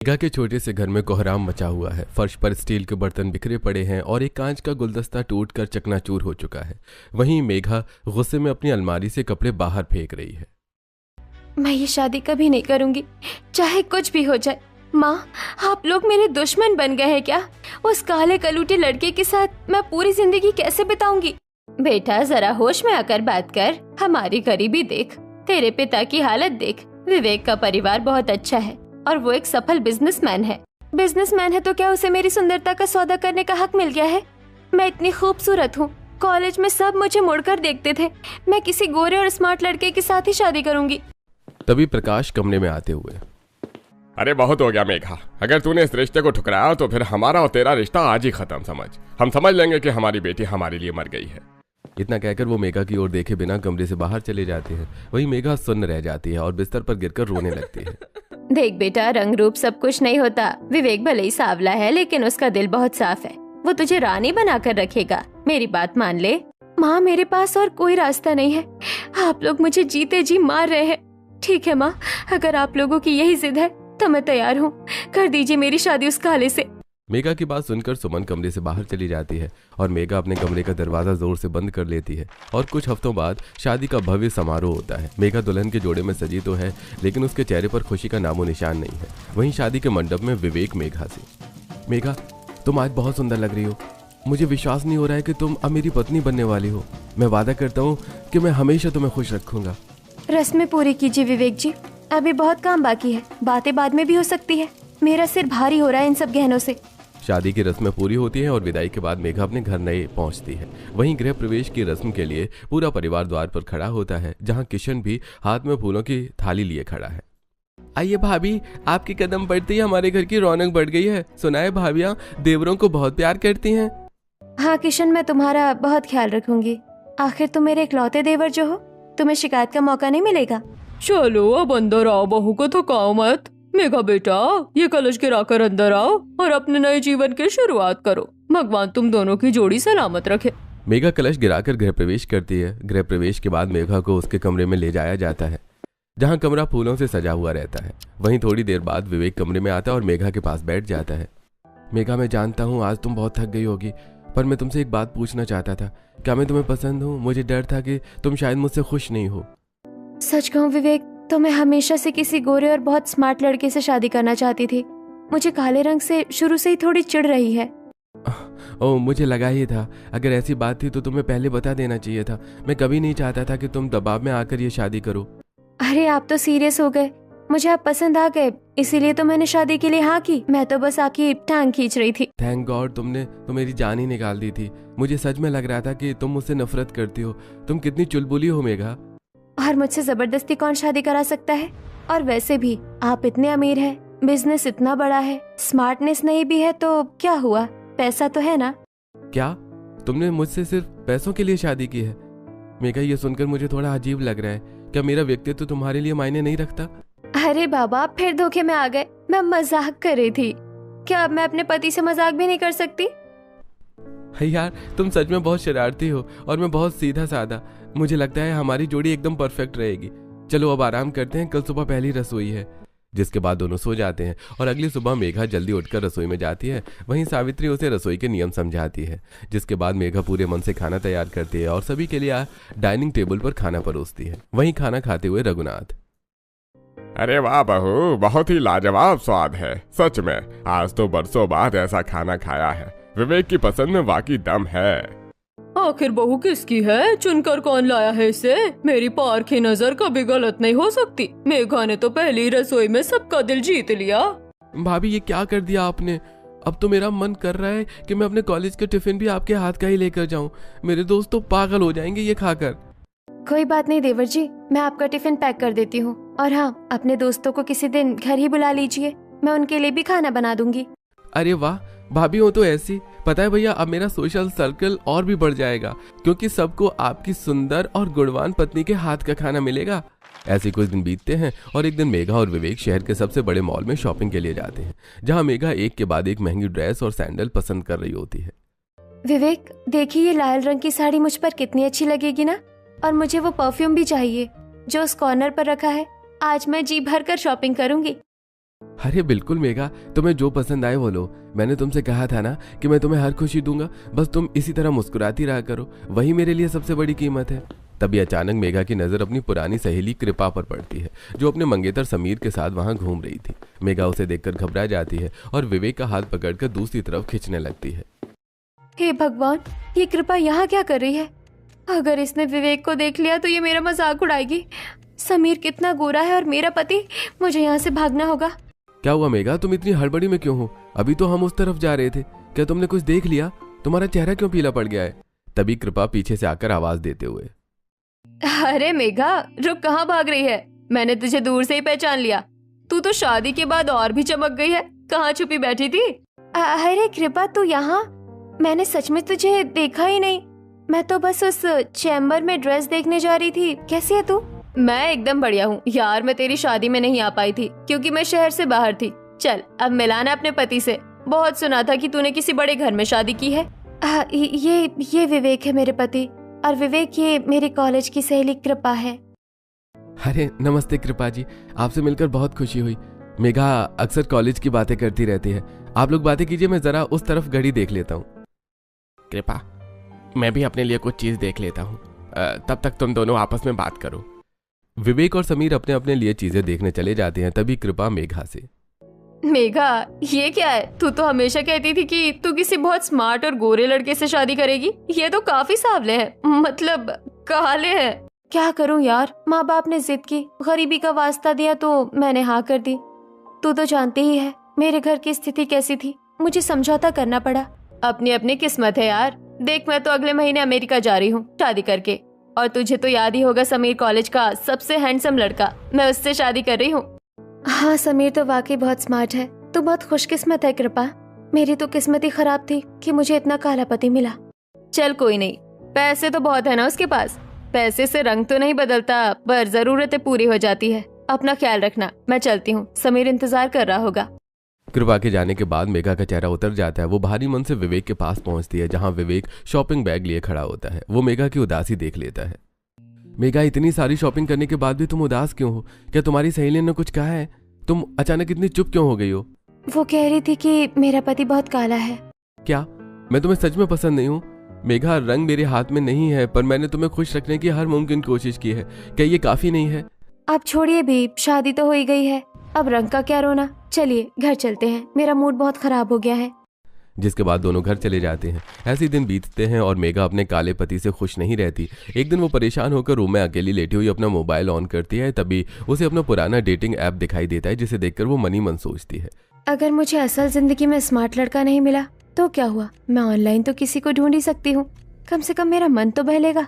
मेघा के छोटे से घर में कोहराम मचा हुआ है। फर्श पर स्टील के बर्तन बिखरे पड़े हैं और एक कांच का गुलदस्ता टूटकर चकनाचूर हो चुका है। वहीं मेघा गुस्से में अपनी अलमारी से कपड़े बाहर फेंक रही है। मैं ये शादी कभी नहीं करूंगी, चाहे कुछ भी हो जाए। माँ, आप लोग मेरे दुश्मन बन गए हैं क्या? उस काले कलूटे लड़के के साथ मैं पूरी जिंदगी कैसे बिताऊंगी? बेटा, जरा होश में आकर बात कर। हमारी गरीबी देख, तेरे पिता की हालत देख। विवेक का परिवार बहुत अच्छा है और वो एक सफल बिजनेसमैन है। बिजनेसमैन है तो क्या उसे मेरी सुंदरता का सौदा करने का हक मिल गया है? मैं इतनी खूबसूरत हूँ, कॉलेज में सब मुझे मुड़कर देखते थे। मैं किसी गोरे और स्मार्ट लड़के के साथ ही शादी करूंगी। तभी प्रकाश कमरे में आते हुए, अरे बहुत हो गया मेघा, अगर तूने इस रिश्ते को ठुकराया तो फिर हमारा और तेरा रिश्ता आज ही खत्म समझ। हम समझ लेंगे कि हमारी बेटी हमारे लिए मर गई है। इतना कहकर वो मेघा की ओर देखे बिना कमरे से बाहर चले जाते हैं। वहीं मेघा सुन्न रह जाती है और बिस्तर पर गिरकर रोने लगती है। देख बेटा, रंग रूप सब कुछ नहीं होता। विवेक भले ही सांवला है लेकिन उसका दिल बहुत साफ है। वो तुझे रानी बनाकर रखेगा, मेरी बात मान ले। माँ, मेरे पास और कोई रास्ता नहीं है। आप लोग मुझे जीते जी मार रहे हैं। ठीक है माँ, अगर आप लोगों की यही जिद है तो मैं तैयार हूँ। कर दीजिए मेरी शादी उस काले से। मेघा की बात सुनकर सुमन कमरे से बाहर चली जाती है और मेघा अपने कमरे का दरवाजा जोर से बंद कर लेती है। और कुछ हफ्तों बाद शादी का भव्य समारोह होता है। मेघा दुल्हन के जोड़े में सजी तो है लेकिन उसके चेहरे पर खुशी का नामो निशान नहीं है। वहीं शादी के मंडप में विवेक मेघा से, मेघा तुम आज बहुत सुंदर लग रही हो। मुझे विश्वास नहीं हो रहा है कि तुम अब मेरी पत्नी बनने वाली हो। मैं वादा करता हूँ कि मैं हमेशा तुम्हें खुश रखूंगा। रस्में पूरी कीजिए विवेक जी, अभी बहुत काम बाकी है। बातें बाद में भी हो सकती है। मेरा सिर भारी हो रहा है इन सब गहनों से। शादी की रस्में पूरी होती हैं और विदाई के बाद मेघा अपने घर नए पहुंचती है। वहीं गृह प्रवेश की रस्म के लिए पूरा परिवार द्वार पर खड़ा होता है, जहां किशन भी हाथ में फूलों की थाली लिए खड़ा है। आइए भाभी, आपके कदम पड़ते ही हमारे घर की रौनक बढ़ गई है। सुना है भाभियां देवरों को बहुत प्यार करती हैं। हाँ किशन, मैं तुम्हारा बहुत ख्याल रखूंगी। आखिर तुम मेरे इकलौते देवर जो हो, तुम्हें शिकायत का मौका नहीं मिलेगा। चलो अब अंदर आओ, बहू को थकाओ मत। मेघा बेटा, ये कलश गिराकर अंदर आओ और अपने नए जीवन की शुरुआत करो। भगवान तुम दोनों की जोड़ी सलामत रखे। मेघा कलश गिराकर गृह प्रवेश करती है। गृह प्रवेश के बाद मेघा को उसके कमरे में ले जाया जाता है, जहां कमरा फूलों से सजा हुआ रहता है। वहीं थोड़ी देर बाद विवेक कमरे में आता है और मेघा के पास बैठ जाता है। मेघा, मैं जानता हूँ आज तुम बहुत थक गई होगी, पर मैं तुमसे एक बात पूछना चाहता था। क्या मैं तुम्हें पसंद हूँ? मुझे डर था कि तुम शायद मुझसे खुश नहीं हो। सच कहूँ विवेक, तो मैं हमेशा से किसी गोरे और बहुत स्मार्ट लड़के से शादी करना चाहती थी। मुझे काले रंग से शुरू से ही थोड़ी चिढ़ रही है। ओह, मुझे लगा ही था। अगर ऐसी बात थी तो तुम्हें पहले बता देना चाहिए था। मैं कभी नहीं चाहता था कि तुम दबाव में आकर ये शादी करो। अरे आप तो सीरियस हो गए। मुझे आप पसंद आ गए, इसीलिए तो मैंने शादी के लिए हाँ की। मैं तो बस आके टांग खींच रही थी। थैंक गॉड, तुमने तो मेरी जान ही निकाल दी थी। मुझे सच में लग रहा था कि तुम मुझसे नफरत करती हो। तुम कितनी चुलबुली हो मेघा। और मुझसे जबरदस्ती कौन शादी करा सकता है? और वैसे भी आप इतने अमीर हैं, बिजनेस इतना बड़ा है, स्मार्टनेस नहीं भी है तो क्या हुआ? पैसा तो है ना। क्या तुमने मुझसे सिर्फ पैसों के लिए शादी की है? मेघा, ये सुनकर मुझे थोड़ा अजीब लग रहा है। क्या मेरा व्यक्तित्व तुम्हारे लिए मायने नहीं रखता? अरे बाबा, फिर धोखे में आ गए। मैं मजाक कर रही थी। क्या अब मैं अपने पति से मजाक भी नहीं कर सकती? यार, तुम सच में बहुत शरारती हो और मैं बहुत सीधा साधा। मुझे लगता है हमारी जोड़ी एकदम परफेक्ट रहेगी। चलो अब आराम करते हैं, कल सुबह पहली रसोई है। जिसके बाद दोनों सो जाते हैं और अगली सुबह मेघा जल्दी उठकर रसोई में जाती है। वहीं सावित्री उसे रसोई के नियम समझाती है। जिसके बाद मेघा पूरे मन से खाना तैयार करती है और सभी के लिए डाइनिंग टेबल पर खाना परोसती है। वहीं खाना खाते हुए रघुनाथ, अरे वाह बहू, बहुत ही लाजवाब स्वाद है। सच में आज तो बरसों बाद ऐसा खाना खाया है। विवेक की पसंद में वाकई दम है। आखिर बहू किसकी है? चुनकर कौन लाया है इसे? मेरी पारखी नजर कभी गलत नहीं हो सकती। मेघा ने तो पहली रसोई में सबका दिल जीत लिया। भाभी ये क्या कर दिया आपने? अब तो मेरा मन कर रहा है कि मैं अपने कॉलेज के टिफिन भी आपके हाथ का ही लेकर जाऊं। मेरे दोस्त तो पागल हो जाएंगे ये खाकर। कोई बात नहीं देवर जी, मैं आपका टिफिन पैक कर देती हूँ। और हाँ, अपने दोस्तों को किसी दिन घर ही बुला लीजिए, मैं उनके लिए भी खाना बना दूंगी। अरे वाह, भाभी हो तो ऐसी। पता है भैया, अब मेरा सोशल सर्कल और भी बढ़ जाएगा क्योंकि सबको आपकी सुंदर और गुणवान पत्नी के हाथ का खाना मिलेगा। ऐसे कुछ दिन बीतते हैं और एक दिन मेघा और विवेक शहर के सबसे बड़े मॉल में शॉपिंग के लिए जाते हैं, जहां मेघा एक के बाद एक महंगी ड्रेस और सैंडल पसंद कर रही होती है। विवेक, देखिए ये लाल रंग की साड़ी मुझ पर कितनी अच्छी लगेगी ना। और मुझे वो परफ्यूम भी चाहिए जो उस कॉर्नर पर रखा है। आज मैं जी भर कर शॉपिंग करूंगी। अरे बिल्कुल मेघा, तुम्हें जो पसंद आए वो लो। मैंने तुमसे कहा था ना कि मैं तुम्हें हर खुशी दूंगा, बस तुम इसी तरह मुस्कुराती रहा करो, वही मेरे लिए सबसे बड़ी कीमत है। तभी अचानक मेघा की नज़र अपनी पुरानी सहेली कृपा पर पड़ती है, जो अपने मंगेतर समीर के साथ वहां घूम रही थी। मेघा उसे देखकर घबरा जाती है और विवेक का हाथ पकड़कर दूसरी तरफ खींचने लगती है। हे भगवान, ये कृपा यहाँ क्या कर रही है? अगर इसने विवेक को देख लिया तो ये मेरा मजाक उड़ाएगी। समीर कितना गोरा है और मेरा पति, मुझे यहाँ से भागना होगा। क्या हुआ मेघा, तुम इतनी हड़बड़ी में क्यों हो? अभी तो हम उस तरफ जा रहे थे, क्या तुमने कुछ देख लिया? तुम्हारा चेहरा क्यों पीला पड़ गया है? तभी कृपा पीछे से आकर आवाज देते हुए, अरे मेघा, रुक, कहाँ भाग रही है? मैंने तुझे दूर से ही पहचान लिया। तू तो शादी के बाद और भी चमक गई है। कहाँ छुपी बैठी थी? अरे कृपा, तू यहाँ? मैंने सच में तुझे देखा ही नहीं। मैं तो बस उस चैम्बर में ड्रेस देखने जा रही थी। कैसी है तू? मैं एकदम बढ़िया हूँ यार। मैं तेरी शादी में नहीं आ पाई थी क्योंकि मैं शहर से बाहर थी। चल अब मिलाना अपने पति से। बहुत सुना था कि तूने किसी बड़े घर में शादी की है। ये विवेक है मेरे पति, और विवेक ये मेरी कॉलेज की सहेली कृपा है। अरे नमस्ते कृपा जी, आपसे मिलकर बहुत खुशी हुई। मेघा अक्सर कॉलेज की बातें करती रहती है, आप लोग बातें कीजिए, मैं जरा उस तरफ घड़ी देख लेता हूँ। कृपा, मैं भी अपने लिए कुछ चीज देख लेता हूँ, तब तक तुम दोनों आपस में बात करो। विवेक और समीर अपने अपने लिए चीजें देखने चले जाते हैं। तभी कृपा मेघा से, मेघा ये क्या है? तू तो हमेशा कहती थी कि तू किसी बहुत स्मार्ट और गोरे लड़के से शादी करेगी। ये तो काफी सावले हैं, मतलब काले हैं। क्या करूं यार, माँ बाप ने जिद की, गरीबी का वास्ता दिया तो मैंने हाँ कर दी। तू तो जानती ही है मेरे घर की स्थिति कैसी थी, मुझे समझौता करना पड़ा। अपनी अपनी किस्मत है यार। देख, मैं तो अगले महीने अमेरिका जा रही हूँ शादी करके, और तुझे तो याद ही होगा समीर कॉलेज का सबसे हैंडसम लड़का, मैं उससे शादी कर रही हूँ। हाँ, समीर तो वाकई बहुत स्मार्ट है। तू बहुत खुशकिस्मत है कृपा। मेरी तो किस्मत ही खराब थी कि मुझे इतना काला पति मिला। चल कोई नहीं, पैसे तो बहुत है ना उसके पास। पैसे से रंग तो नहीं बदलता, पर जरूरतें पूरी हो जाती है। अपना ख्याल रखना, मैं चलती हूँ, समीर इंतजार कर रहा होगा। कृपा के जाने के बाद मेघा का चेहरा उतर जाता है। वो भारी मन से विवेक के पास पहुंचती है, जहां विवेक शॉपिंग बैग लिए खड़ा होता है। वो मेघा की उदासी देख लेता है। मेघा, इतनी सारी शॉपिंग करने के बाद भी तुम उदास क्यों हो? क्या तुम्हारी सहेली ने कुछ कहा है? तुम अचानक इतनी चुप क्यों हो गई हो? वो कह रही थी कि मेरा पति बहुत काला है। क्या मैं तुम्हें सच में पसंद नहीं हूँ? मेघा, रंग मेरे हाथ में नहीं है, पर मैंने तुम्हें खुश रखने की हर मुमकिन कोशिश की है। क्या ये काफी नहीं है? आप छोड़िए भी, शादी तो हो ही गई है, अब रंग का क्या रोना। चलिए घर चलते हैं, मेरा मूड बहुत खराब हो गया है। जिसके बाद दोनों घर चले जाते हैं। ऐसे ही दिन बीतते हैं और मेघा अपने काले पति से खुश नहीं रहती। एक दिन वो परेशान होकर रूम में अकेली लेटी हुई अपना मोबाइल ऑन करती है। तभी उसे अपना पुराना डेटिंग ऐप दिखाई देता है, जिसे देखकर वो मनी मन सोचती है, अगर मुझे असल जिंदगी में स्मार्ट लड़का नहीं मिला तो क्या हुआ, मैं ऑनलाइन तो किसी को ढूंढ ही सकती हूँ। कम से कम मेरा मन तो बहलेगा।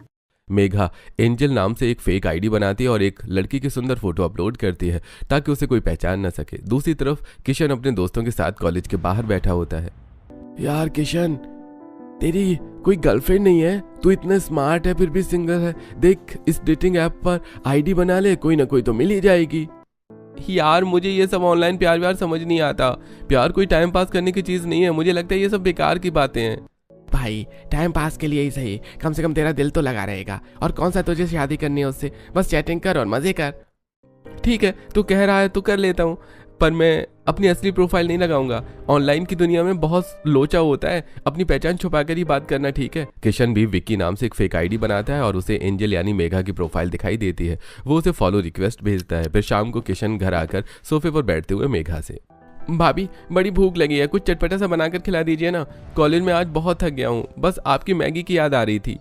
मेघा एंजल नाम से एक फेक आईडी बनाती है और एक लड़की की सुंदर फोटो अपलोड करती है ताकि उसे कोई पहचान न सके। दूसरी तरफ किशन अपने दोस्तों के साथ कॉलेज के बाहर बैठा होता है। यार किशन, तेरी कोई गर्लफ्रेंड नहीं है? तू इतना स्मार्ट है फिर भी सिंगल है। देख, इस डेटिंग ऐप पर आईडी बना ले, कोई ना कोई तो मिल ही जाएगी। यार मुझे ये सब ऑनलाइन प्यार व्यार समझ नहीं आता। प्यार कोई टाइम पास करने की चीज नहीं है। मुझे लगता है ये सब बेकार की बातें हैं। भाई, टाइम पास के लिए ही सही, कम से कम तेरा दिल तो लगा रहेगा। और कौन सा तुझे शादी करनी है उससे? बस चैटिंग कर और मजे कर। ठीक है, तू कह रहा है तो कर लेता हूँ, पर मैं अपनी असली प्रोफाइल नहीं लगाऊंगा। ऑनलाइन की दुनिया में बहुत लोचा होता है, अपनी पहचान छुपाकर ही बात करना ठीक है। किशन भी विक्की नाम से एक फेक आईडी बनाता है और उसे एंजल यानी मेघा की प्रोफाइल दिखाई देती है। वो उसे फॉलो रिक्वेस्ट भेजता है। फिर शाम को किशन घर आकर सोफे पर बैठते हुए मेघा से, भाभी बड़ी भूख लगी है, कुछ चटपटा सा बनाकर खिला दीजिए ना। कॉलेज में आज बहुत थक गया हूँ, बस आपकी मैगी की याद आ रही थी।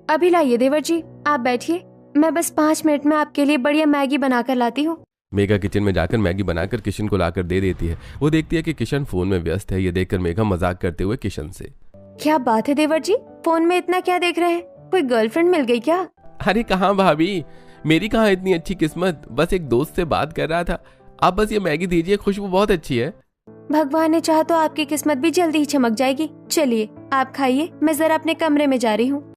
अभी लाइए देवर जी, आप बैठिए, मैं बस 5 मिनट में आपके लिए बढ़िया मैगी बनाकर लाती हूँ। मेघा किचन में जाकर मैगी बनाकर किशन को लाकर दे देती है। वो देखती है कि किशन फोन में व्यस्त है। ये देखकर मेघा मजाक करते हुए किशन से, क्या बात है देवर जी, फोन में इतना क्या देख रहे हैं? कोई गर्लफ्रेंड मिल गई क्या? अरे कहाँ भाभी, मेरी कहाँ इतनी अच्छी किस्मत, बस एक दोस्त से बात कर रहा था। आप बस ये मैगी दीजिए, खुशबू बहुत अच्छी है। भगवान ने चाहा तो आपकी किस्मत भी जल्दी ही चमक जाएगी। चलिए आप खाइए, मैं जरा अपने कमरे में जा रही हूँ।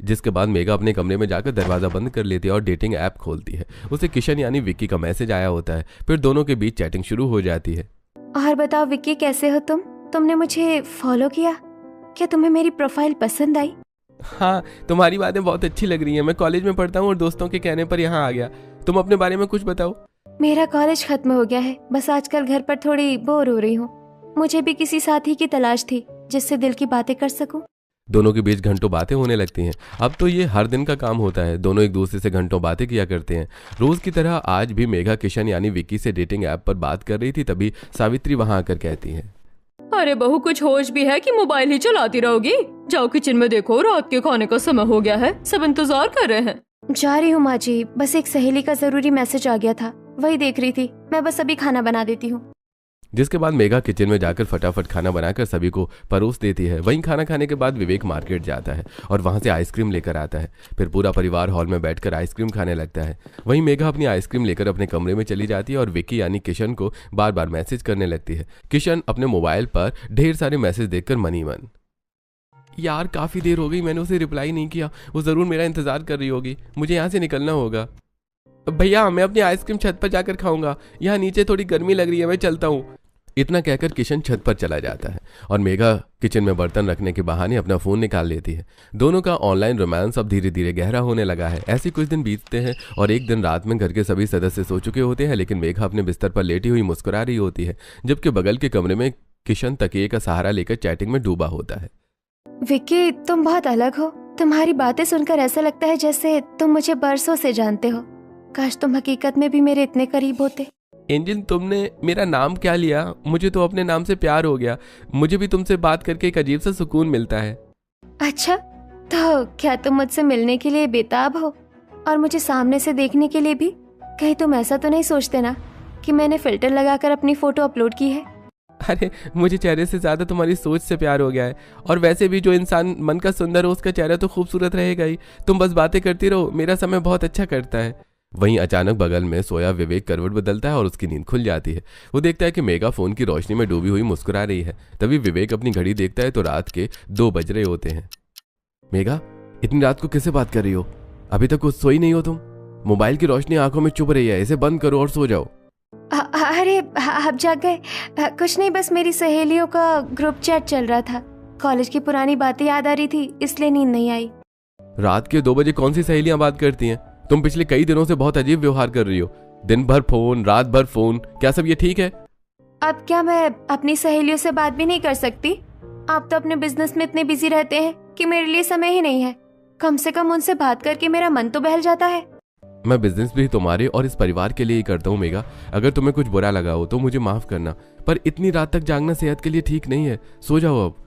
जिसके बाद मेघा अपने कमरे में जाकर दरवाजा बंद कर लेती है और डेटिंग ऐप खोलती है। उसे किशन यानी विक्की का मैसेज आया होता है। फिर दोनों के बीच चैटिंग शुरू हो जाती है। और बताओ विक्की, कैसे हो तुम? तुमने मुझे फॉलो किया, क्या तुम्हें मेरी प्रोफाइल पसंद आई? हाँ, तुम्हारी बातें बहुत अच्छी लग रही हैं। मैं कॉलेज में पढ़ता हूँ और दोस्तों के कहने पर यहाँ आ गया। तुम अपने बारे में कुछ बताओ। मेरा कॉलेज खत्म हो गया है, बस आजकल घर पर थोड़ी बोर हो रही हूँ। मुझे भी किसी साथी की तलाश थी जिससे दिल की बातें कर सकूं। दोनों के बीच घंटों बातें होने लगती हैं। अब तो ये हर दिन का काम होता है, दोनों एक दूसरे से घंटों बातें किया करते हैं। रोज की तरह आज भी मेघा किशन यानी विक्की से डेटिंग ऐप पर बात कर रही थी, तभी सावित्री वहां आकर कहती है, अरे बहू, कुछ होश भी है कि मोबाइल ही चलाती रहोगी? जाओ किचन में देखो, रात के खाने का समय हो गया है, सब इंतजार कर रहे हैं। जा रही हूँ माँ जी, बस एक सहेली का जरूरी मैसेज आ गया था, वही देख रही थी। मैं बस अभी खाना बना देती हूँ। जिसके बाद मेघा किचन में जाकर फटाफट खाना बनाकर सभी को परोस देती है। वहीं खाना खाने के बाद विवेक मार्केट जाता है और वहां से आइसक्रीम लेकर आता है। फिर पूरा परिवार हॉल में बैठकर आइसक्रीम खाने लगता है। वहीं मेघा अपनी आइसक्रीम लेकर अपने कमरे में चली जाती है और विक्की यानी किशन को बार बार मैसेज करने लगती है। किशन अपने मोबाइल पर ढेर सारे मैसेज देखकर मनी मन, यार काफी देर हो गई, मैंने उसे रिप्लाई नहीं किया, वो जरूर मेरा इंतजार कर रही होगी, मुझे यहाँ से निकलना होगा। भैया मैं अपनी आइसक्रीम छत पर जाकर खाऊंगा, यहाँ नीचे थोड़ी गर्मी लग रही है, मैं चलता हूँ। इतना कहकर किशन छत पर चला जाता है और मेघा किचन में बर्तन रखने के बहाने अपना फोन निकाल लेती है। दोनों का ऑनलाइन रोमांस अब धीरे धीरे गहरा होने लगा है। ऐसे कुछ दिन बीतते हैं और एक दिन रात में घर के सभी सदस्य सो चुके होते हैं, लेकिन मेघा अपने बिस्तर पर लेटी हुई मुस्कुरा रही होती है, जबकि बगल के कमरे में किशन तकिए का सहारा लेकर चैटिंग में डूबा होता है। विक्की, तुम बहुत अलग हो। तुम्हारी बातें सुनकर ऐसा लगता है जैसे तुम मुझे बरसों से जानते हो। काश तुम हकीकत में भी मेरे इतने करीब होते। एंजल, तुमने मेरा नाम क्या लिया? मुझे तो अपने नाम से प्यार हो गया। मुझे भी तुमसे बात करके एक अजीब सा सुकून मिलता है। अच्छा, तो क्या तुम मुझसे मिलने के लिए बेताब हो और मुझे सामने से देखने के लिए भी? कहीं तुम ऐसा तो नहीं सोचते ना कि मैंने फिल्टर लगाकर अपनी फोटो अपलोड की है? अरे मुझे चेहरे से ज्यादा तुम्हारी सोच से प्यार हो गया है, और वैसे भी जो इंसान मन का सुंदर हो उसका चेहरा तो खूबसूरत रहेगा ही। तुम बस बातें करती रहो, मेरा समय बहुत अच्छा करता है। वहीं अचानक बगल में सोया विवेक करवट बदलता है और उसकी नींद खुल जाती है। वो देखता है कि मेघा फोन की रोशनी में डूबी हुई मुस्कुरा रही है। तभी विवेक अपनी घड़ी देखता है तो रात के 2 बज रहे होते हैं। मेघा, इतनी रात को किससे बात कर रही हो? अभी तक कुछ सोई नहीं हो तुम? मोबाइल की रोशनी आंखों में चुभ रही है, इसे बंद करो और सो जाओ। अरे आप जाग गए? कुछ नहीं, बस मेरी सहेलियों का ग्रुप चैट चल रहा था। कॉलेज की पुरानी बातें याद आ रही थी, इसलिए नींद नहीं आई। रात के 2 बजे कौन सी सहेलियां बात करती हैं? तुम पिछले कई दिनों से बहुत अजीब व्यवहार कर रही हो। दिन भर फोन, रात भर फोन, क्या सब ये ठीक है? अब क्या मैं अपनी सहेलियों से बात भी नहीं कर सकती? आप तो अपने बिजनेस में इतने बिजी रहते हैं कि मेरे लिए समय ही नहीं है। कम से कम उनसे बात करके मेरा मन तो बहल जाता है। मैं बिजनेस भी तुम्हारे और इस परिवार के लिए ही करता हूँ मेघा। अगर तुम्हें कुछ बुरा लगा हो तो मुझे माफ करना, पर इतनी रात तक जागना सेहत के लिए ठीक नहीं है। सो जाओ अब।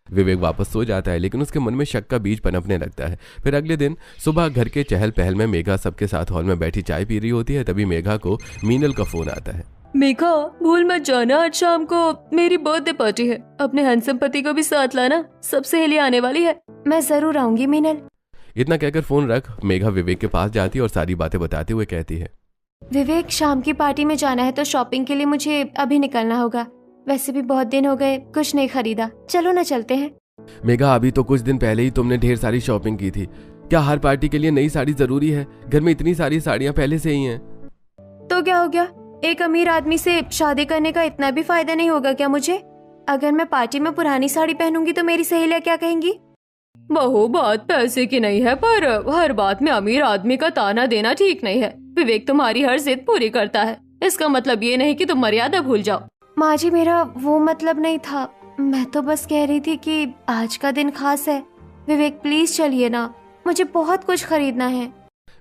विवेक वापस सो जाता है, लेकिन उसके मन में शक का बीज पनपने लगता है। फिर अगले दिन सुबह घर के चहल पहल में मेघा सबके साथ हॉल में बैठी चाय पी रही होती है। तभी मेघा को मीनल का फोन आता है। मेघा, भूल मत जाना, आज शाम को मेरी बर्थडे पार्टी है। अपने हैंडसम पति को भी साथ लाना, सब सहेली आने वाली है। मैं जरूर आऊंगी मीनल। इतना कहकर फोन रख मेघा विवेक के पास जाती है और सारी बातें बताते हुए कहती है, विवेक, शाम की पार्टी में जाना है तो शॉपिंग के लिए मुझे अभी निकलना होगा। वैसे भी बहुत दिन हो गए, कुछ नहीं खरीदा। चलो ना चलते हैं। मेघा, अभी तो कुछ दिन पहले ही तुमने ढेर सारी शॉपिंग की थी। क्या हर पार्टी के लिए नई साड़ी जरूरी है? घर में इतनी सारी साड़ियां पहले से ही हैं। तो क्या हो गया? एक अमीर आदमी से शादी करने का इतना भी फायदा नहीं होगा क्या मुझे? अगर मैं पार्टी में पुरानी साड़ी पहनूंगी तो मेरी सहेलियां क्या कहेंगी? बहू, बात पैसे की नहीं है, पर हर बात में अमीर आदमी का ताना देना ठीक नहीं है। विवेक तुम्हारी हर जिद पूरी करता है, इसका मतलब ये नहीं कि तुम मर्यादा भूल जाओ। माँ जी, मेरा वो मतलब नहीं था। मैं तो बस कह रही थी कि आज का दिन खास है। विवेक प्लीज चलिए ना, मुझे बहुत कुछ खरीदना है।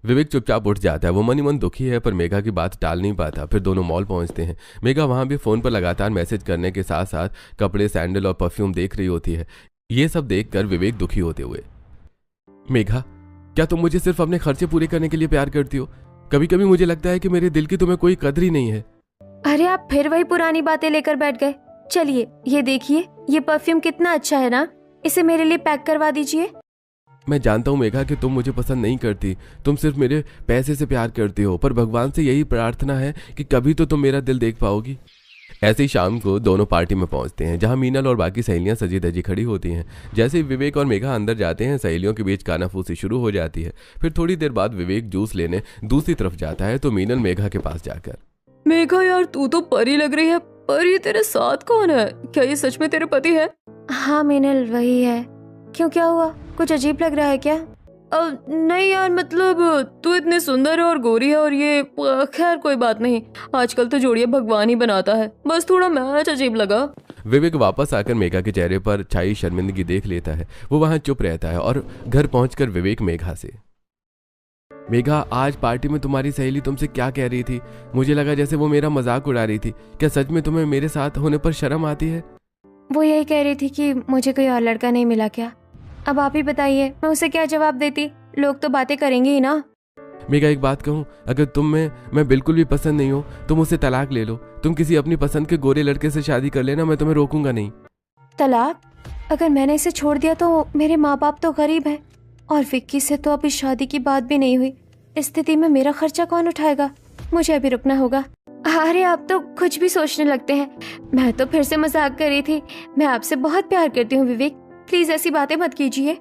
विवेक चुपचाप उठ जाता है। वो मन ही मन दुखी है, पर मेघा की बात टाल नहीं पाता। फिर दोनों मॉल पहुंचते हैं। मेघा वहां भी फोन पर लगातार मैसेज करने के साथ साथ कपड़े, सैंडल और परफ्यूम देख रही होती है। ये सब देखकर विवेक दुखी होते हुए, मेघा, क्या तुम मुझे सिर्फ अपने खर्चे पूरे करने के लिए प्यार करती हो? कभी कभी मुझे लगता है कि मेरे दिल की तुम्हें कोई कदर ही नहीं है। अरे आप फिर वही पुरानी बातें लेकर बैठ गए। चलिए ये देखिए, ये परफ्यूम कितना अच्छा है ना, इसे मेरे लिए पैक करवा दीजिए। मैं जानता हूँ मेघा कि तुम मुझे पसंद नहीं करती, तुम सिर्फ मेरे पैसे से प्यार करती हो, पर भगवान से यही प्रार्थना है कि कभी तो तुम मेरा दिल देख पाओगी। ऐसे ही शाम को दोनों पार्टी में पहुंचते हैं, जहां मीनल और बाकी सहेलियां सजी धजी खड़ी होती हैं। जैसे ही विवेक और मेघा अंदर जाते हैं, सहेलियों के बीच कानाफूसी शुरू हो जाती है। फिर थोड़ी देर बाद विवेक जूस लेने दूसरी तरफ जाता है तो मीनल मेघा के पास जाकर, मेघा यार, तू तो परी लग रही है, पर ये तेरे साथ कौन है? क्या ये सच में तेरे पति है? हाँ मीनल, वही है। क्यों, क्या हुआ? कुछ अजीब लग रहा है क्या? नहीं यार, मतलब तू इतनी सुंदर है और गोरी है और ये खैर कोई बात नहीं, आजकल तो जोड़ियां भगवान ही बनाता है, बस थोड़ा मैच अजीब लगा। विवेक वापस आकर मेघा के चेहरे पर छाई शर्मिंदगी देख लेता है। वो वहां चुप रहता है और घर पहुंचकर विवेक मेघा से, मेघा आज पार्टी में तुम्हारी सहेली तुमसे क्या कह रही थी? मुझे लगा जैसे वो मेरा मजाक उड़ा रही थी। क्या सच में तुम्हें मेरे साथ होने पर शर्म आती है? वो यही कह रही थी कि मुझे कोई और लड़का नहीं मिला क्या। अब आप ही बताइए, मैं उसे क्या जवाब देती? लोग तो बातें करेंगे ही ना। मेघा एक बात कहूँ, अगर तुम में मैं बिल्कुल भी पसंद नहीं हो तो मुझसे तलाक ले लो। तुम किसी अपनी पसंद के गोरे लड़के से शादी कर लेना, मैं तुम्हें रोकूंगा नहीं। तलाक? अगर मैंने इसे छोड़ दिया तो मेरे माँ बाप तो गरीब हैं और विक्की से तो अभी शादी की बात भी नहीं हुई। इस स्थिति में मेरा खर्चा कौन उठाएगा? मुझे अभी रुकना होगा। अरे आप तो कुछ भी सोचने लगते हैं। मैं तो फिर से मजाक कर रही थी। मैं आपसे बहुत प्यार करती हूँ विवेक, प्लीज ऐसी बातें मत कीजिए।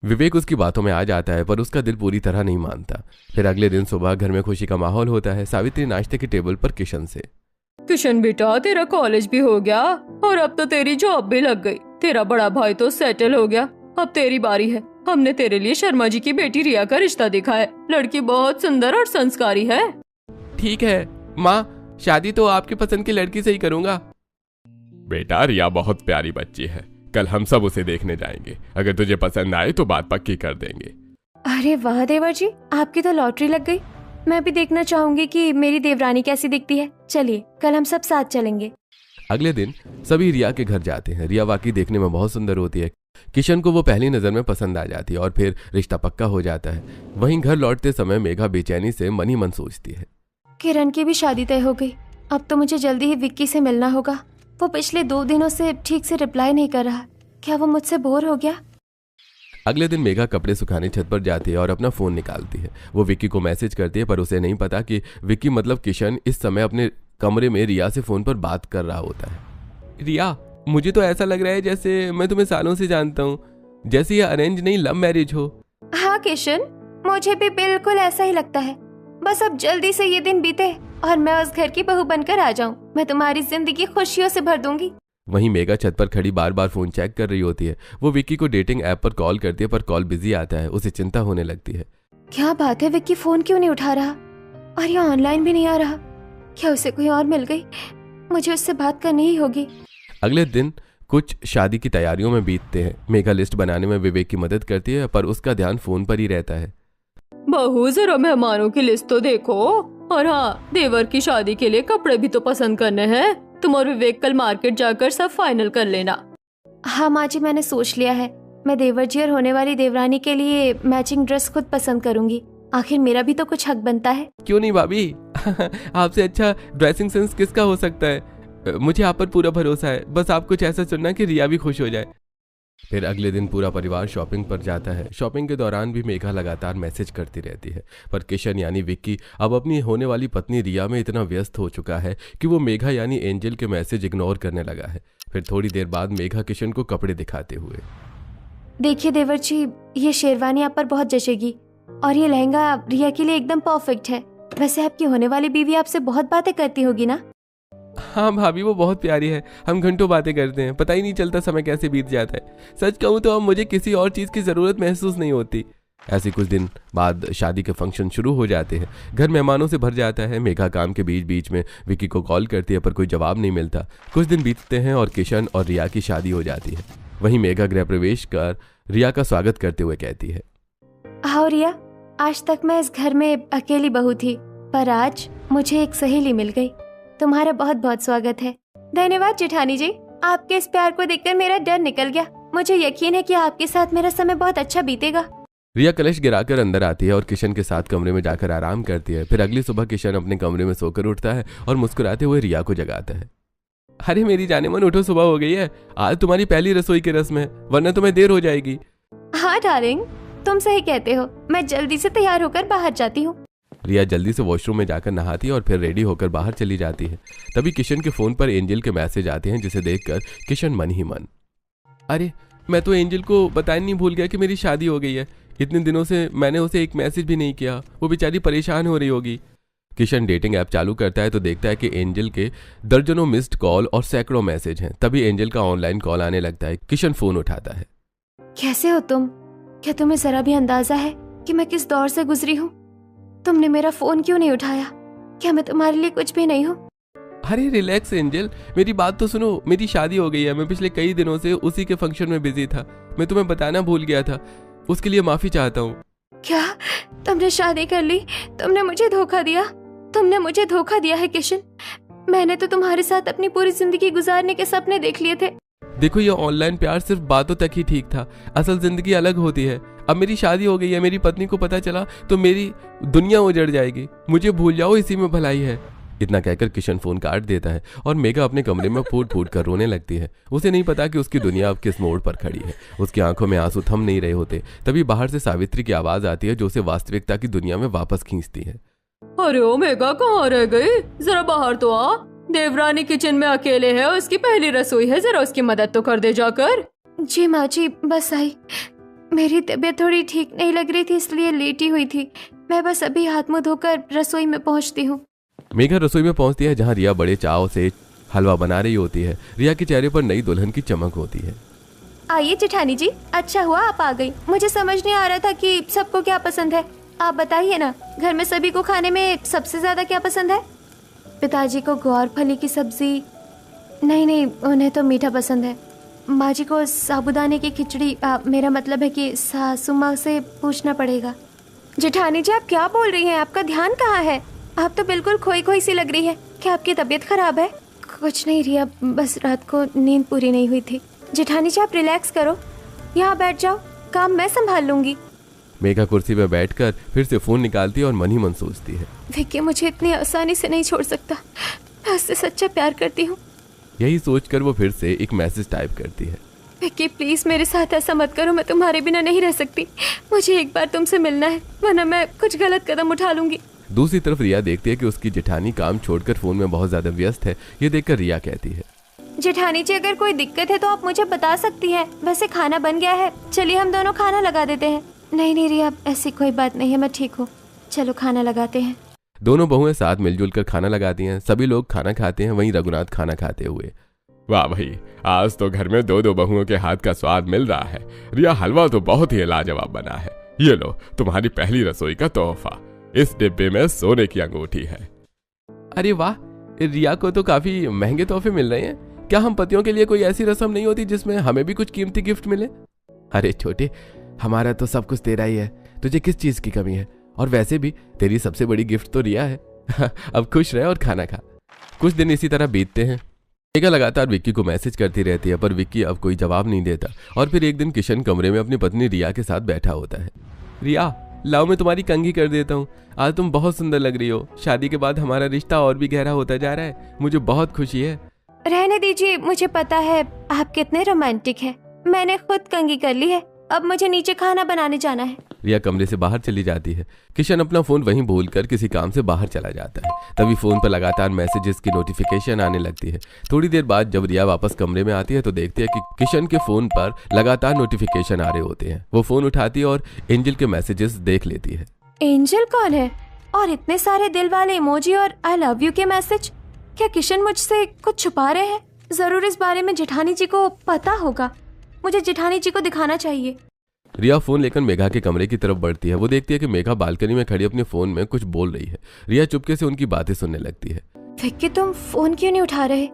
विवेक उसकी बातों में आ जाता है पर उसका दिल पूरी तरह नहीं मानता। फिर अगले दिन सुबह घर में खुशी का माहौल होता है। सावित्री नाश्ते की टेबल पर किशन से, किशन बेटा, तेरा कॉलेज भी हो गया और अब तो तेरी जॉब भी लग गई। तेरा बड़ा भाई तो सेटल हो गया, अब तेरी बारी है। हमने तेरे लिए शर्मा जी की बेटी रिया का रिश्ता देखा है। लड़की बहुत सुंदर और संस्कारी है। ठीक है माँ, शादी तो आपकी पसंद की लड़की से ही करूंगा। बेटा रिया बहुत प्यारी बच्ची है, कल हम सब उसे देखने जाएंगे। अगर तुझे पसंद आए तो बात पक्की कर देंगे। अरे वाह देवर जी, आपकी तो लॉटरी लग गई। मैं भी देखना चाहूंगी कि मेरी देवरानी कैसी दिखती है। चलिए कल हम सब साथ चलेंगे। अगले दिन सभी रिया के घर जाते हैं। रिया वाकई देखने में बहुत सुंदर होती है। किशन को वो पहली नजर में पसंद आ जाती है और फिर रिश्ता पक्का हो जाता है। वहीं घर लौटते समय मेघा बेचैनी से मन ही मन सोचती है, किरण की भी शादी तय हो गई। अब तो मुझे जल्दी ही विक्की से मिलना होगा। वो पिछले 2 दिनों से ठीक से रिप्लाई नहीं कर रहा। क्या वो मुझसे बोर हो गया? अगले दिन मेघा कपड़े सुखाने छत पर जाती है और अपना फोन निकालती है। वो विक्की को मैसेज करती है पर उसे नहीं पता कि विक्की मतलब किशन इस समय अपने कमरे में रिया से फोन पर बात कर रहा होता है। रिया, मुझे तो ऐसा लग रहा है जैसे मैं तुम्हें सालों से जानता हूँ, जैसे ये अरेंज नहीं लव मैरिज हो। हाँ किशन, मुझे भी बिल्कुल ऐसा ही लगता है। बस अब जल्दी से ये दिन बीते और मैं उस घर की बहू बनकर आ जाऊं। मैं तुम्हारी जिंदगी खुशियों से भर दूंगी। वहीं मेघा छत पर खड़ी बार बार फोन चेक कर रही होती है। वो विक्की को डेटिंग ऐप पर कॉल करती है पर कॉल बिजी आता है। उसे चिंता होने लगती है। क्या बात है, विक्की फोन क्यों नहीं उठा रहा और ये ऑनलाइन भी नहीं आ रहा? क्या उसे कोई और मिल गई? मुझे उससे बात करनी ही होगी। अगले दिन कुछ शादी की तैयारियों में बीतते हैं। मेघा लिस्ट बनाने में विवेक की मदद करती है पर उसका ध्यान फोन पर ही रहता है। बहू जरा मेहमानों की लिस्ट तो देखो, और हाँ, देवर की शादी के लिए कपड़े भी तो पसंद करने हैं। तुम और विवेक कल मार्केट जाकर सब फाइनल कर लेना। हाँ माँ जी, मैंने सोच लिया है। मैं देवर जी और होने वाली देवरानी के लिए मैचिंग ड्रेस खुद पसंद करूंगी। आखिर मेरा भी तो कुछ हक बनता है। क्यों नहीं भाभी आपसे अच्छा ड्रेसिंग सेंस किसका हो सकता है? मुझे आप पर पूरा भरोसा है। बस आप कुछ ऐसा चुनना कि रिया भी खुश हो जाए। फिर अगले दिन पूरा परिवार शॉपिंग पर जाता है। शॉपिंग के दौरान भी मेघा लगातार मैसेज करती रहती है पर किशन यानी विक्की अब अपनी होने वाली पत्नी रिया में इतना व्यस्त हो चुका है कि वो मेघा यानी एंजल के मैसेज इग्नोर करने लगा है। फिर थोड़ी देर बाद मेघा किशन को कपड़े दिखाते हुए, देखिए देवर जी, ये शेरवानी आप पर बहुत जचेगी और ये लहंगा रिया के लिए एकदम परफेक्ट है। वैसे आपकी होने वाली बीवी आपसे बहुत बातें करती होगी ना? हाँ भाभी, वो बहुत प्यारी है। हम घंटों बातें करते हैं, पता ही नहीं चलता समय कैसे बीत जाता है। सच कहूँ तो अब मुझे किसी और चीज़ की ज़रूरत महसूस नहीं होती। ऐसे कुछ दिन बाद शादी के फंक्शन शुरू हो जाते हैं। घर मेहमानों से भर जाता है। मेघा काम के बीच बीच में विक्की को कॉल करती है पर कोई जवाब नहीं मिलता। कुछ दिन बीतते हैं और किशन और रिया की शादी हो जाती है। वहीं मेघा गृह प्रवेश कर रिया का स्वागत करते हुए कहती है, हाँ रिया, आज तक मैं इस घर में अकेली बहू थी पर आज मुझे एक सहेली मिल गई। तुम्हारा बहुत बहुत स्वागत है। धन्यवाद जेठानी जी, आपके इस प्यार को देखकर मेरा डर निकल गया। मुझे यकीन है कि आपके साथ मेरा समय बहुत अच्छा बीतेगा। रिया कलश गिराकर अंदर आती है और किशन के साथ कमरे में जाकर आराम करती है। फिर अगली सुबह किशन अपने कमरे में सोकर उठता है और मुस्कुराते हुए रिया को जगाता है। अरे मेरी जाने मन, उठो, सुबह हो गई है। आज तुम्हारी पहली रसोई की रस्म है, वरना तुम्हें देर हो जाएगी। हाँ डार्लिंग, तुम सही कहते हो। मैं जल्दी से तैयार होकर बाहर जाती हूँ। रिया जल्दी से वॉशरूम में जाकर नहाती है और फिर रेडी होकर बाहर चली जाती है। तभी किशन के फोन पर एंजल के मैसेज आते हैं जिसे देखकर किशन मन ही मन, अरे मैं तो एंजल को बताने नहीं भूल गया कि मेरी शादी हो गई है। इतने दिनों से मैंने उसे एक मैसेज भी नहीं किया। वो बेचारी परेशान हो रही होगी। किशन डेटिंग ऐप चालू करता है तो देखता है कि एंजल के दर्जनों मिस्ड कॉल और सैकड़ों मैसेज हैं। तभी एंजल का ऑनलाइन कॉल आने लगता है। किशन फोन उठाता है। कैसे हो तुम? क्या तुम्हें जरा भी अंदाजा है कि मैं किस दौर से गुजरी हूँ। तुमने मेरा फोन क्यों नहीं उठाया? क्या मैं तुम्हारे लिए कुछ भी नहीं हूँ? अरे रिलैक्स एंजल, मेरी बात तो सुनो। मेरी शादी हो गई है। मैं पिछले कई दिनों से उसी के फंक्शन में बिजी था। मैं तुम्हें बताना भूल गया था। उसके लिए माफी चाहता हूँ। क्या तुमने शादी कर ली? तुमने मुझे धोखा दिया। तुमने मुझे धोखा दिया है किशन। मैंने तो तुम्हारे साथ अपनी पूरी जिंदगी गुजारने के सपने देख लिए थे। देखो, ये ऑनलाइन प्यार सिर्फ बातों तक ही ठीक था। असल जिंदगी अलग होती है। अब मेरी शादी हो गई है, मेरी पत्नी को पता चला तो मेरी दुनिया उजड़ जाएगी। मुझे भूल जाओ, इसी में भलाई है। इतना कहकर किशन फोन काट देता है और मेघा अपने कमरे में फूट फूट कर रोने लगती है। उसे नहीं पता कि उसकी दुनिया अब किस मोड़ पर खड़ी है। उसकी आंखों में आंसू थम नहीं रहे होते। तभी बाहर से सावित्री की आवाज आती है जो उसे वास्तविकता की दुनिया में वापस खींचती है। अरे ओ मेघा, कहाँ रह गई? जरा बाहर तो आ। देवरानी किचन में अकेले है, उसकी पहली रसोई है, जरा उसकी मदद तो कर दे जाकर। जी माँ जी, बस आई। मेरी तबीयत थोड़ी ठीक नहीं लग रही थी, इसलिए लेटी हुई थी। मैं बस अभी हाथ मुंह धोकर रसोई में पहुँचती हूँ। मेघा रसोई में पहुंचती है जहां रिया बड़े चाव से हलवा बना रही होती है। रिया के चेहरे पर नई दुल्हन की चमक होती है। आइए जेठानी जी, अच्छा हुआ आप आ गई। मुझे समझ नहीं आ रहा था कि सबको क्या पसंद है। आप बताइए ना, घर में सभी को खाने में सबसे ज्यादा क्या पसंद है? पिताजी को ग्वार फली की सब्जी। नहीं, उन्हें तो मीठा पसंद है। माँ जी को साबूदाने की खिचड़ी। मेरा मतलब है कि सासू माँ से पूछना पड़ेगा। जेठानी जी, आप क्या बोल रही हैं? आपका ध्यान कहाँ है? आप तो बिल्कुल खोई खोई सी लग रही है। क्या आपकी तबीयत खराब है? कुछ नहीं रिया, बस रात को नींद पूरी नहीं हुई थी। जेठानी जी, आप रिलैक्स करो, यहाँ बैठ जाओ, काम मैं संभाल लूंगी। मेघा कुर्सी पर बैठकर फिर से फोन निकालती है और मन ही मन सोचती है, विक्की मुझे इतनी आसानी से नहीं छोड़ सकता। मैं उससे सच्चा प्यार करती हूँ। यही सोचकर वो फिर से एक मैसेज टाइप करती है। विक्की प्लीज मेरे साथ ऐसा मत करो, मैं तुम्हारे बिना नहीं रह सकती। मुझे एक बार तुमसे मिलना है, वरना मैं कुछ गलत कदम उठा लूंगी। दूसरी तरफ रिया देखती है कि उसकी जेठानी काम छोड़कर फोन में बहुत ज्यादा व्यस्त है। ये देखकर रिया कहती है, जेठानी जी अगर कोई दिक्कत है तो आप मुझे बता सकती हैं। वैसे खाना बन गया है, चलिए हम दोनों खाना लगा देते हैं। नहीं रिया, ऐसी कोई बात नहीं है, मैं ठीक हूँ। चलो खाना लगाते हैं। दोनों बहुएं साथ मिलजुल कर खाना लगाती हैं। सभी लोग खाना खाते हैं, वहीं रघुनाथ खाना खाते हुए। वाह भाई, आज तो घर में दो दो बहुओं के हाथ का स्वाद मिल रहा है। रिया, हलवा तो बहुत ही लाजवाब बना है। ये लो तुम्हारी पहली रसोई का तोहफा। इस डिब्बे में सोने की अंगूठी है। अरे वाह, रिया को तो काफी महंगे तोहफे मिल रहे हैं। क्या हम पतियों के लिए कोई ऐसी रस्म नहीं होती जिसमें हमें भी कुछ कीमती गिफ्ट मिले? अरे छोटे, हमारा तो सब कुछ तेरा ही है, तुझे किस चीज की कमी है? और वैसे भी तेरी सबसे बड़ी गिफ्ट तो रिया है। अब खुश रहे और खाना खा। कुछ दिन इसी तरह बीतते हैं। मेघा लगातार विक्की को मैसेज करती रहती है, पर विक्की अब कोई जवाब नहीं देता। और फिर एक दिन किशन कमरे में अपनी पत्नी रिया के साथ बैठा होता है। रिया, लाओ मैं तुम्हारी कंघी कर देता हूँ। आज तुम बहुत सुंदर लग रही हो। शादी के बाद हमारा रिश्ता और भी गहरा होता जा रहा है। मुझे बहुत खुशी है। रहने दीजिए, मुझे पता है आप कितने रोमांटिक हैं। मैंने खुद कंघी कर ली है, अब मुझे नीचे खाना बनाने जाना है। रिया कमरे से बाहर चली जाती है। किशन अपना फोन वहीं भूलकर किसी काम से बाहर चला जाता है। तभी फोन पर लगातार मैसेजेस की नोटिफिकेशन आने लगती है। थोड़ी देर बाद जब रिया वापस कमरे में आती है तो देखती है कि किशन के फोन पर लगातार नोटिफिकेशन आ रहे होते हैं। वो फोन उठाती है और एंजल के मैसेजेस देख लेती है। एंजल कौन है? और इतने सारे दिल वाले इमोजी और आई लव यू के मैसेज। क्या किशन मुझसे कुछ छुपा रहे हैं? जरूर इस बारे में जेठानी जी को पता होगा। मुझे जेठानी जी को दिखाना चाहिए। रिया फोन लेकर मेघा के कमरे की तरफ बढ़ती है। वो देखती है कि मेघा बालकनी में खड़ी अपने फोन में कुछ बोल रही है। रिया चुपके से उनकी बातें सुनने लगती है। विक्की, तुम फोन क्यों नहीं उठा रहे?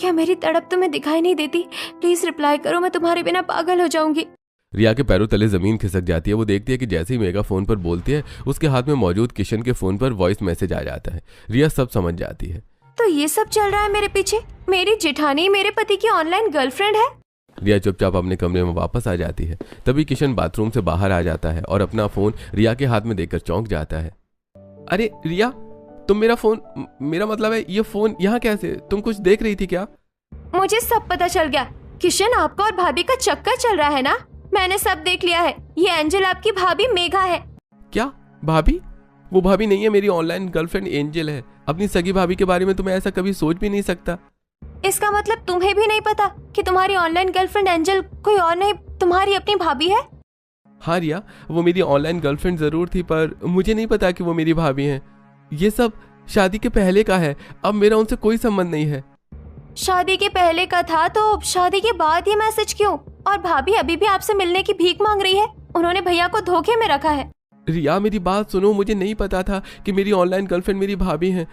क्या मेरी तड़प तुम्हें दिखाई नहीं देती? प्लीज रिप्लाई करो, मैं तुम्हारे बिना पागल हो जाऊंगी। रिया के पैरों तले जमीन खिसक जाती है। वो देखती है कि जैसे ही मेघा फोन पर बोलती है, उसके हाथ में मौजूद किशन के फोन पर वॉइस मैसेज आ जाता है। रिया सब समझ जाती है। तो ये सब चल रहा है मेरे पीछे? मेरी जेठानी मेरे पति की ऑनलाइन गर्लफ्रेंड है? रिया चुपचाप अपने कमरे में वापस आ जाती है। तभी किशन बाथरूम से बाहर आ जाता है और अपना फोन रिया के हाथ में देकर चौंक जाता है। अरे रिया, तुम मेरा फोन, मेरा मतलब है ये फोन यहाँ कैसे? तुम कुछ देख रही थी क्या? मुझे सब पता चल गया। किशन, आपका और भाभी का चक्कर चल रहा है ना? मैंने सब देख लिया है। ये एंजल आपकी भाभी मेघा है। क्या भाभी? वो भाभी नहीं है, मेरी ऑनलाइन गर्लफ्रेंड एंजल है। अपनी सगी भाभी के बारे में तो मैं ऐसा कभी सोच भी नहीं सकता। इसका मतलब तुम्हें भी नहीं पता कि तुम्हारी ऑनलाइन गर्लफ्रेंड एंजल कोई और नहीं, तुम्हारी अपनी भाभी है? हाँ रिया, वो मेरी ऑनलाइन गर्लफ्रेंड जरूर थी, पर मुझे नहीं पता कि वो मेरी भाभी हैं। ये सब शादी के पहले का है, अब मेरा उनसे कोई संबंध नहीं है। शादी के पहले का था तो शादी के बाद ये मैसेज क्यों? और भाभी अभी भी आपसे मिलने की भीख मांग रही है। उन्होंने भैया को धोखे में रखा है। रिया मेरी बात सुनो, मुझे नहीं पता था कि मेरी ऑनलाइन गर्लफ्रेंड मेरी भाभी हैं।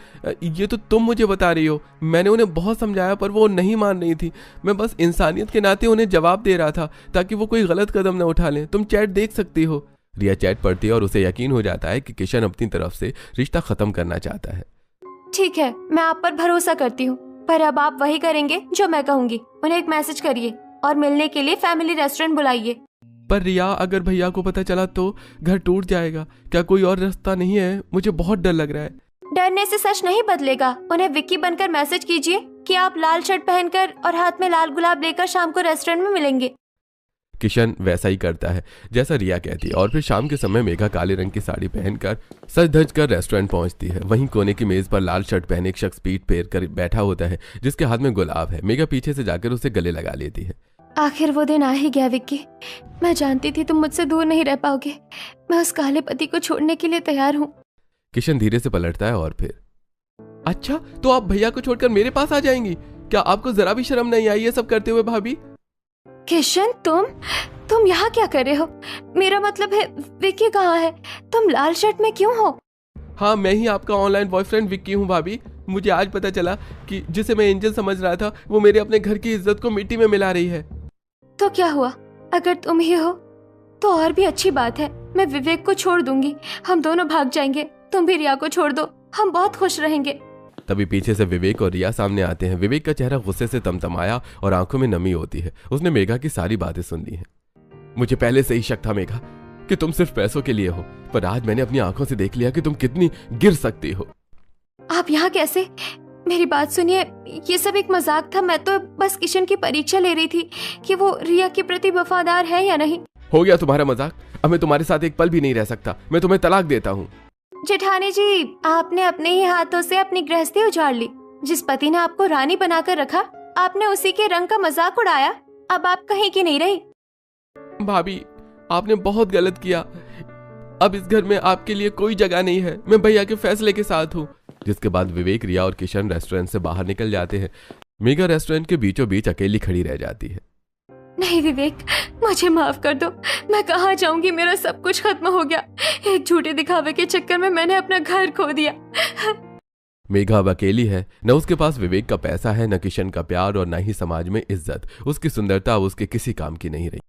ये तो तुम मुझे बता रही हो। मैंने उन्हें बहुत समझाया पर वो नहीं मान रही थी। मैं बस इंसानियत के नाते उन्हें जवाब दे रहा था ताकि वो कोई गलत कदम न उठा लें। तुम चैट देख सकती हो। रिया चैट पढ़ती है और उसे यकीन हो जाता है कि किशन अपनी तरफ से रिश्ता खत्म करना चाहता है। ठीक है, मैं आप पर भरोसा करती हूँ, पर अब आप वही करेंगे जो मैं कहूँगी। उन्हें एक मैसेज करिए और मिलने के लिए फैमिली रेस्टोरेंट बुलाइए। पर रिया, अगर भैया को पता चला तो घर टूट जाएगा। क्या कोई और रास्ता नहीं है? मुझे बहुत डर लग रहा है। डरने से सच नहीं बदलेगा। उन्हें विक्की बनकर मैसेज कीजिए कि आप लाल शर्ट पहनकर और हाथ में लाल गुलाब लेकर शाम को रेस्टोरेंट में मिलेंगे। किशन वैसा ही करता है जैसा रिया कहती है और फिर शाम के समय मेघा काले रंग की साड़ी पहनकर सज धज कर रेस्टोरेंट पहुंचती है। वहीं कोने की मेज पर लाल शर्ट पहने एक शख्स पीठ फेर कर बैठा होता है जिसके हाथ में गुलाब है। मेघा पीछे से जाकर उसे गले लगा लेती है। आखिर वो दिन आ ही गया विक्की। मैं जानती थी तुम मुझसे दूर नहीं रह पाओगे। मैं उस काले पति को छोड़ने के लिए तैयार हूँ। किशन धीरे से पलटता है और फिर, अच्छा तो आप भैया को छोड़कर मेरे पास आ जाएंगी? क्या आपको जरा भी शर्म नहीं आई ये सब करते हुए भाभी? किशन, तुम यहाँ क्या कर रहे हो? मेरा मतलब है विक्की कहाँ है? तुम लाल शर्ट में क्यों हो? हाँ, मैं ही आपका ऑनलाइन बॉयफ्रेंड विक्की हूँ भाभी। मुझे आज पता चला कि जिसे मैं एंजल समझ रहा था वो मेरे अपने घर की इज्जत को मिट्टी में मिला रही है। तो क्या हुआ? अगर तुम ही हो तो और भी अच्छी बात है। मैं विवेक को छोड़ दूंगी, हम दोनों भाग जाएंगे। तुम भी रिया को छोड़ दो, हम बहुत खुश रहेंगे। तभी पीछे से विवेक और रिया सामने आते हैं। विवेक का चेहरा गुस्से से तमतमाया और आंखों में नमी होती है। उसने मेघा की सारी बातें सुन ली हैं। मुझे पहले से ही शक था मेघा कि तुम सिर्फ पैसों के लिए हो, पर आज मैंने अपनी आंखों से देख लिया कि तुम कितनी गिर सकती हो। आप यहाँ कैसे? मेरी बात सुनिए, ये सब एक मजाक था। मैं तो बस किशन की परीक्षा ले रही थी कि वो रिया के प्रति वफादार है या नहीं। हो गया तुम्हारा मजाक। अब मैं तुम्हारे साथ एक पल भी नहीं रह सकता। मैं तुम्हें तलाक देता हूँ। जेठानी जी, आपने अपने ही हाथों से अपनी गृहस्थी उजाड़ ली। जिस पति ने आपको रानी बनाकर रखा, आपने उसी के रंग का मजाक उड़ाया। अब आप कहीं की नहीं रही। भाभी, आपने बहुत गलत किया। अब इस घर में आपके लिए कोई जगह नहीं है। मैं भैया के फैसले के साथ हूँ। जिसके बाद विवेक, रिया और किशन रेस्टोरेंट से बाहर निकल जाते हैं। मेघा रेस्टोरेंट के बीचों बीच अकेली खड़ी रह जाती है। नहीं विवेक, मुझे माफ कर दो। मैं कहाँ जाऊंगी? मेरा सब कुछ खत्म हो गया। एक झूठे दिखावे के चक्कर में मैंने अपना घर खो दिया। मेघा अब अकेली है। न उसके पास विवेक का पैसा है, न किशन का प्यार और न ही समाज में इज्जत। उसकी सुंदरता अब उसके किसी काम की नहीं रही।